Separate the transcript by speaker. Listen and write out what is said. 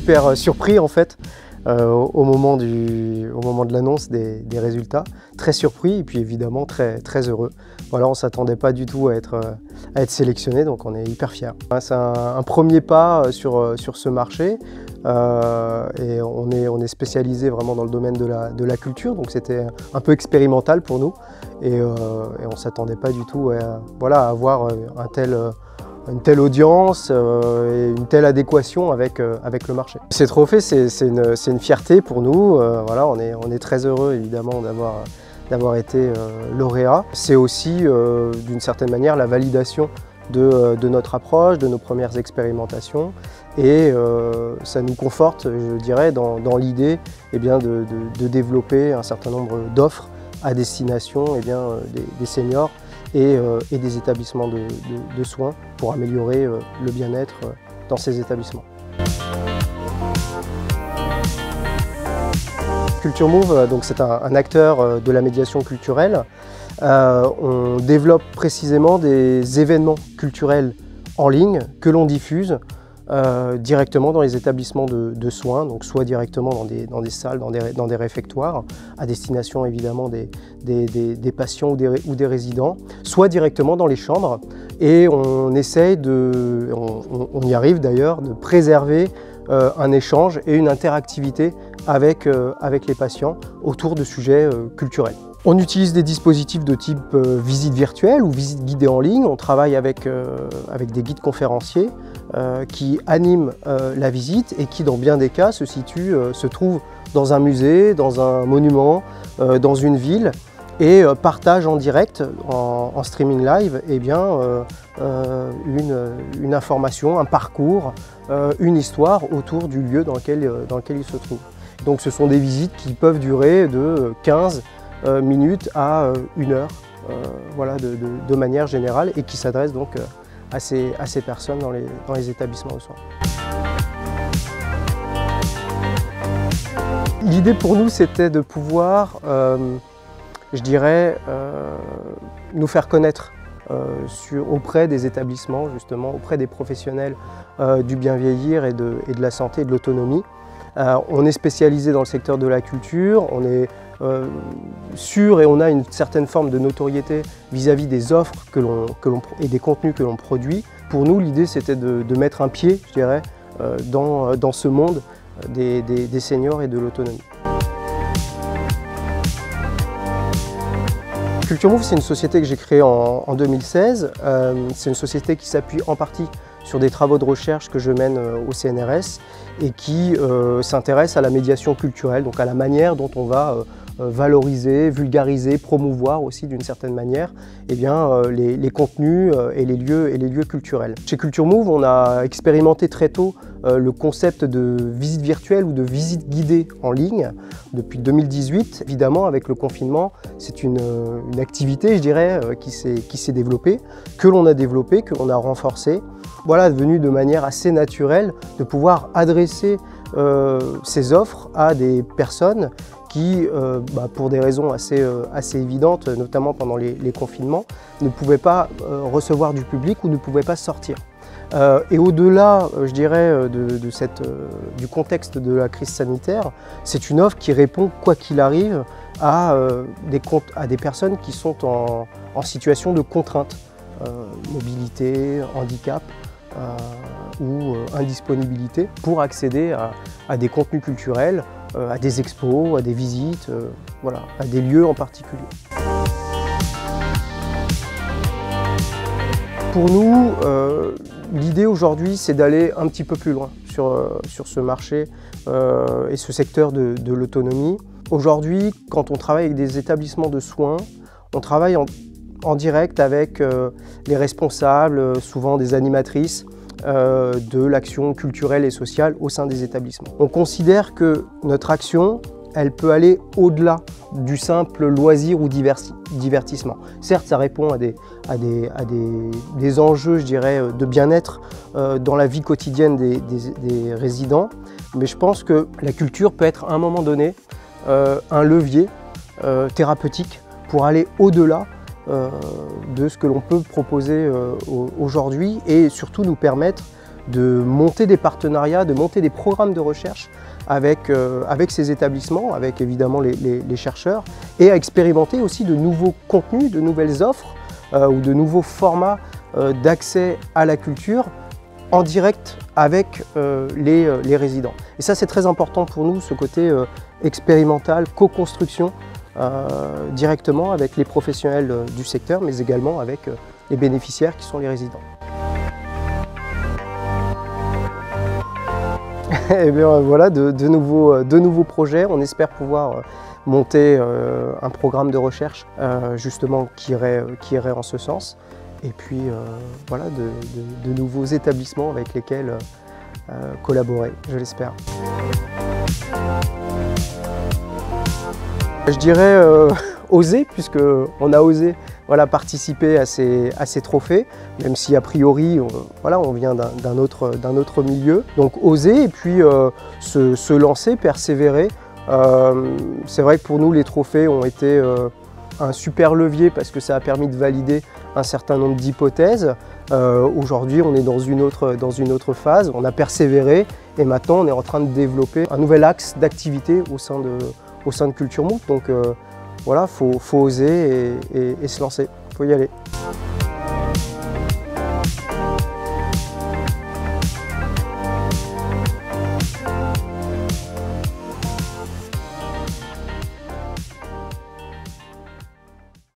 Speaker 1: super surpris en fait au moment de l'annonce des résultats. Très surpris et puis évidemment très heureux. Voilà, on ne s'attendait pas du tout à être sélectionné, donc on est hyper fiers. C'est un premier pas sur ce marché et on est spécialisé vraiment dans le domaine de la culture, donc c'était un peu expérimental pour nous et on ne s'attendait pas du tout à avoir une telle audience et une telle adéquation avec le marché. Ces trophées, c'est une fierté pour nous. Voilà, on est très heureux évidemment d'avoir été lauréat. C'est aussi d'une certaine manière la validation de notre approche, de nos premières expérimentations et ça nous conforte, je dirais, dans l'idée de développer un certain nombre d'offres à destination des seniors et des établissements de soins pour améliorer le bien-être dans ces établissements. Culture Move, c'est un acteur de la médiation culturelle. On développe précisément des événements culturels en ligne que l'on diffuse directement dans les établissements de soins, donc soit directement dans des salles, dans des réfectoires, à destination évidemment des patients ou des résidents, soit directement dans les chambres. Et on essaye on y arrive d'ailleurs, de préserver un échange et une interactivité avec les patients autour de sujets culturels. On utilise des dispositifs de type visite virtuelle ou visite guidée en ligne. On travaille avec des guides conférenciers qui animent la visite et qui, dans bien des cas, se trouvent dans un musée, dans un monument, dans une ville et partagent en direct, en streaming live, une information, un parcours, une histoire autour du lieu dans lequel il se trouve. Donc ce sont des visites qui peuvent durer de 15 minutes à 1 heure, voilà, de manière générale, et qui s'adressent donc à ces personnes dans les établissements de soins. L'idée pour nous, c'était de pouvoir, je dirais, nous faire connaître auprès des établissements, justement, auprès des professionnels du bien vieillir et de la santé et de l'autonomie. On est spécialisé dans le secteur de la culture, on est sûr et on a une certaine forme de notoriété vis-à-vis des offres et des contenus que l'on produit. Pour nous, l'idée c'était de mettre un pied, je dirais, dans ce monde des seniors et de l'autonomie. Culture Move, c'est une société que j'ai créée en 2016. C'est une société qui s'appuie en partie sur des travaux de recherche que je mène au CNRS et qui s'intéresse à la médiation culturelle, donc à la manière dont on va valoriser, vulgariser, promouvoir aussi d'une certaine manière les contenus et les lieux culturels. Chez Culture Move, on a expérimenté très tôt le concept de visite virtuelle ou de visite guidée en ligne depuis 2018. Évidemment, avec le confinement, c'est une activité, je dirais, qui s'est développée, que l'on a renforcée. Voilà, devenu de manière assez naturelle de pouvoir adresser ces offres à des personnes qui, pour des raisons assez évidentes, notamment pendant les confinements, ne pouvaient pas recevoir du public ou ne pouvaient pas sortir. Et au-delà, je dirais, du contexte de la crise sanitaire, c'est une offre qui répond, quoi qu'il arrive, à des personnes qui sont en situation de contrainte, mobilité, handicap ou indisponibilité, pour accéder à des contenus culturels, à des expos, à des visites, voilà, à des lieux en particulier. Pour nous, l'idée aujourd'hui, c'est d'aller un petit peu plus loin sur ce marché et ce secteur de l'autonomie. Aujourd'hui, quand on travaille avec des établissements de soins, on travaille en direct avec les responsables, souvent des animatrices, de l'action culturelle et sociale au sein des établissements. On considère que notre action, elle peut aller au-delà du simple loisir ou divertissement. Certes, ça répond à des enjeux, je dirais, de bien-être dans la vie quotidienne des résidents, mais je pense que la culture peut être à un moment donné un levier thérapeutique pour aller au-delà de ce que l'on peut proposer aujourd'hui et surtout nous permettre de monter des partenariats, de monter des programmes de recherche avec ces établissements, avec évidemment les chercheurs, et à expérimenter aussi de nouveaux contenus, de nouvelles offres ou de nouveaux formats d'accès à la culture en direct avec les résidents. Et ça, c'est très important pour nous, ce côté expérimental, co-construction directement avec les professionnels du secteur, mais également avec les bénéficiaires qui sont les résidents. Et bien voilà, de nouveaux projets. On espère pouvoir monter un programme de recherche justement qui irait en ce sens. Et puis voilà, de nouveaux établissements avec lesquels collaborer, je l'espère. Je dirais oser, puisqu'on a osé participer à ces trophées, même si a priori on vient d'un autre milieu. Donc oser et puis se lancer, persévérer. C'est vrai que pour nous les trophées ont été un super levier parce que ça a permis de valider un certain nombre d'hypothèses. Aujourd'hui on est dans une autre phase, on a persévéré et maintenant on est en train de développer un nouvel axe d'activité au sein de Culture Move. Donc voilà, faut oser et se lancer, faut y aller.